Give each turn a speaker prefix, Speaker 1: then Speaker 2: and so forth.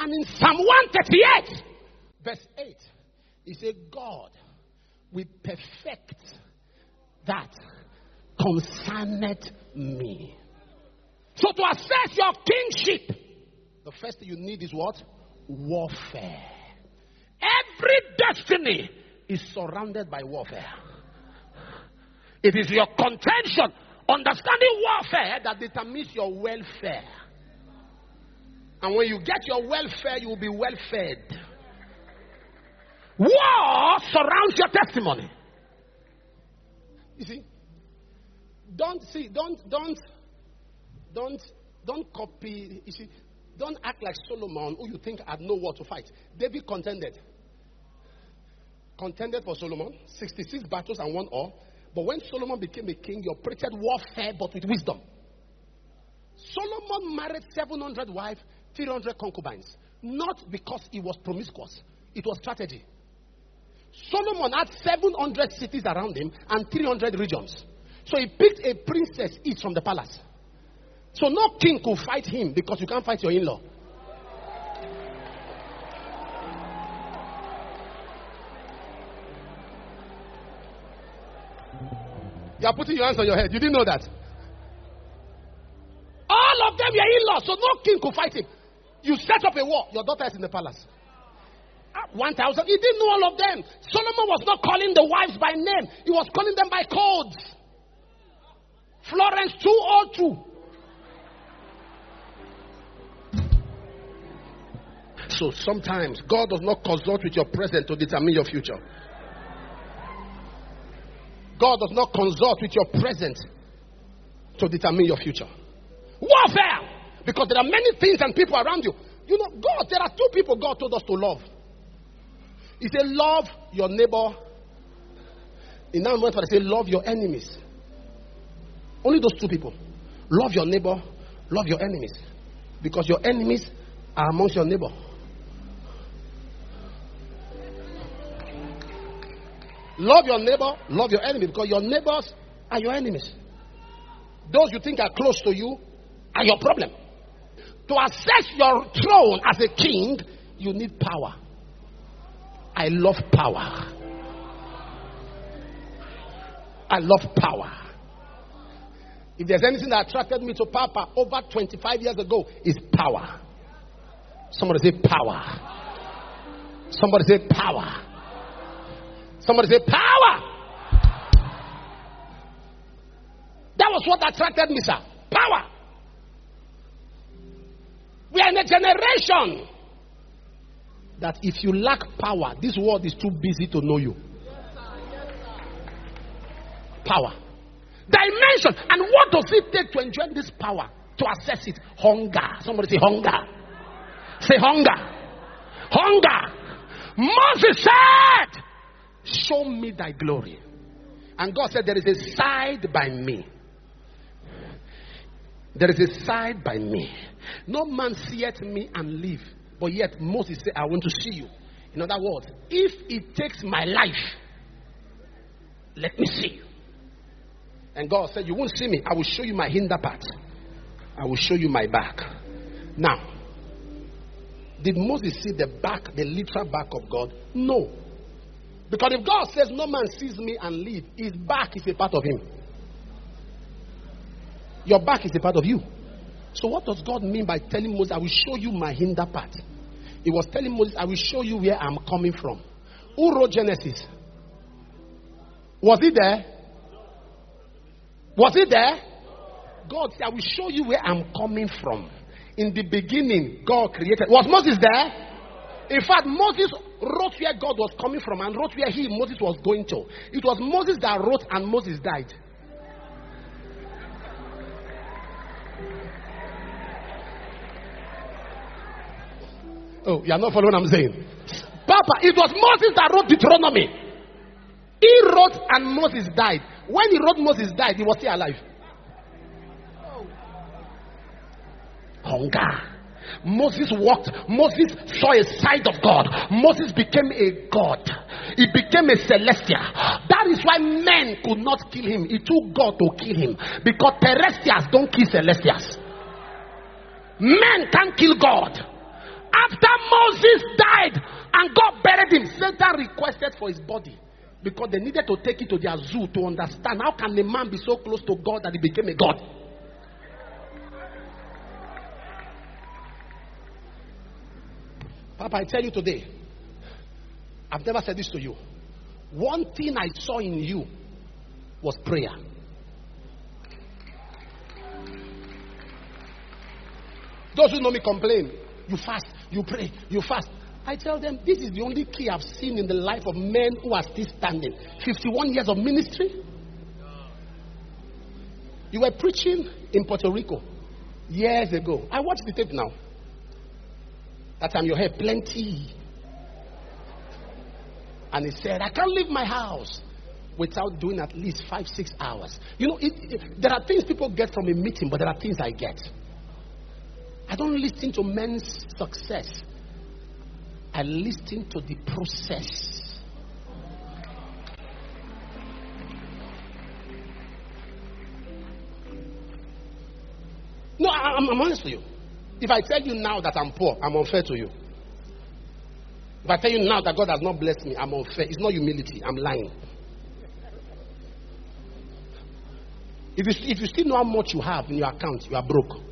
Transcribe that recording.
Speaker 1: And in Psalm 138, verse 8, he said, God will perfect that concerneth me. So to assess your kingship, the first thing you need is what? Warfare. Every destiny is surrounded by warfare. It is your contention, understanding warfare, that determines your welfare. And when you get your welfare, you will be well fed. War surrounds your testimony. You see, don't copy. You see, don't act like Solomon, who you think had no war to fight. David contended for Solomon, 66 battles and 1 war. But when Solomon became a king, he operated warfare, but with wisdom. Solomon married 700 wives, 300 concubines. Not because he was promiscuous. It was strategy. Solomon had 700 cities around him and 300 regions. So he picked a princess each from the palace. So no king could fight him because you can't fight your in-law. You are putting your hands on your head. You didn't know that. All of them were in-laws, so no king could fight him. You set up a war. Your daughter is in the palace. 1,000. He didn't know all of them. Solomon was not calling the wives by name. He was calling them by codes. Florence 202. So sometimes God does not consult with your present to determine your future. God does not consult with your present to determine your future. Warfare! Because there are many things and people around you. You know, God, there are 2 people God told us to love. He said, love your neighbor. In that moment, I say, love your enemies. Only those 2 people. Love your neighbor, love your enemies. Because your enemies are amongst your neighbor. Love your neighbor, love your enemy, because your neighbors are your enemies. Those you think are close to you are your problem. To assess your throne as a king, you need power. I love power. I love power. If there's anything that attracted me to Papa over 25 years ago, it's power. Somebody say power. Somebody say power. Somebody say power. That was what attracted me, sir. Power. We are in a generation that if you lack power, this world is too busy to know you. Power. Dimension. And what does it take to enjoy this power? To access it. Hunger. Somebody say hunger. Say hunger. Hunger. Moses said, show me thy glory. And God said, there is a side by me. There is a side by me. No man seeth me and live. But yet Moses said, I want to see you. In other words, if it takes my life, let me see you. And God said, you won't see me. I will show you my hinder part. I will show you my back. Now, did Moses see the back, the literal back of God? No. Because if God says no man sees me and live, his back is a part of him. Your back is a part of you. So what does God mean by telling Moses, I will show you my hinder part? He was telling Moses, I will show you where I'm coming from. Who wrote Genesis? Was it there? Was it there? God said, I will show you where I'm coming from. In the beginning, God created. Was Moses there? In fact, Moses wrote where God was coming from and wrote where Moses was going to. It was Moses that wrote and Moses died. Oh, you are not following what I'm saying. Papa, it was Moses that wrote Deuteronomy. He wrote and Moses died. When he wrote Moses died, he was still alive. Hunger. Moses walked. Moses saw a side of God. Moses became a God. He became a celestial. That is why men could not kill him. It took God to kill him. Because terrestrials don't kill celestials. Men can't kill God. After Moses died and God buried him. Satan requested for his body because they needed to take it to their zoo to understand how can a man be so close to God that he became a god. Papa, I tell you today, I've never said this to you. One thing I saw in you was prayer. Those who know me complain. You fast, you pray, you fast. I tell them, this is the only key I've seen in the life of men who are still standing. 51 years of ministry. You were preaching in Puerto Rico years ago. I watched the tape now. That time your hair plenty. And he said, I can't leave my house without doing at least 5-6 hours. You know, there are things people get from a meeting, but there are things I get. I don't listen to men's success. I listen to the process. No, I'm honest with you. If I tell you now that I'm poor, I'm unfair to you. If I tell you now that God has not blessed me, I'm unfair. It's not humility. I'm lying. If you still know how much you have in your account, you are broke.